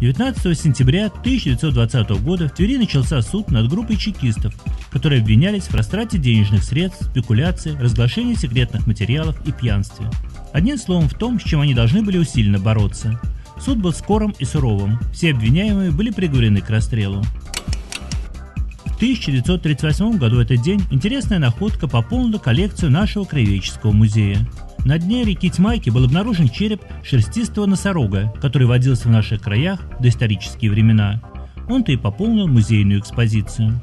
19 сентября 1920 года в Твери начался суд над группой чекистов, которые обвинялись в растрате денежных средств, спекуляции, разглашении секретных материалов и пьянстве. Одним словом, в том, с чем они должны были усиленно бороться. Суд был скорым и суровым, все обвиняемые были приговорены к расстрелу. В 1938 году в этот день интересная находка пополнила коллекцию нашего краеведческого музея. На дне реки Тьмайки был обнаружен череп шерстистого носорога, который водился в наших краях в доисторические времена. Он-то и пополнил музейную экспозицию.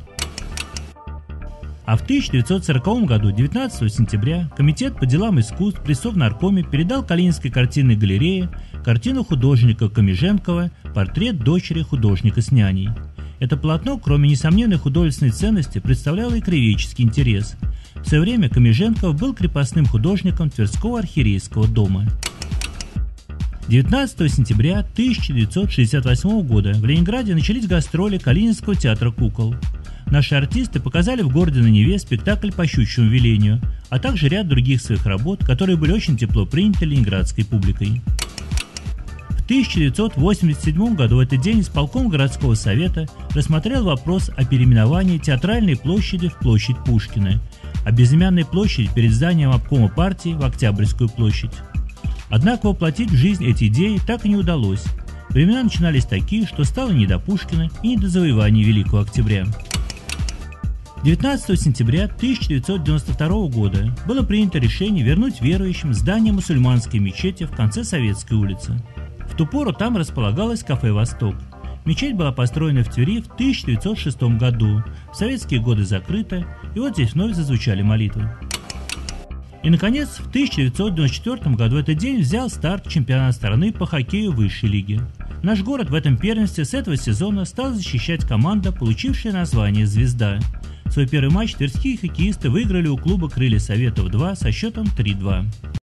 А в 1940 году, 19 сентября, Комитет по делам искусств при Совнаркоме передал Калининской картинной галерее картину художника Комеженкова «Портрет дочери художника с няней». Это полотно, кроме несомненной художественной ценности, представляло и краеведческий интерес. В свое время Комеженков был крепостным художником Тверского архиерейского дома. 19 сентября 1968 года в Ленинграде начались гастроли Калининского театра кукол. Наши артисты показали в городе на Неве спектакль по щучьему велению, а также ряд других своих работ, которые были очень тепло приняты ленинградской публикой. В 1987 году в этот день исполком городского совета рассмотрел вопрос о переименовании Театральной площади в площадь Пушкина, а безымянной площади перед зданием обкома партии в Октябрьскую площадь. Однако воплотить в жизнь эти идеи так и не удалось. Времена начинались такие, что стало не до Пушкина и не до завоевания Великого Октября. 19 сентября 1992 года было принято решение вернуть верующим здание мусульманской мечети в конце Советской улицы. В ту пору там располагалось кафе «Восток». Мечеть была построена в Твери в 1906 году, в советские годы закрыта, и вот здесь вновь зазвучали молитвы. И, наконец, в 1994 году в этот день взял старт чемпионат страны по хоккею высшей лиги. Наш город в этом первенстве с этого сезона стал защищать команда, получившая название «Звезда». Свой первый матч тверские хоккеисты выиграли у клуба «Крылья Советов-2» со счетом 3-2.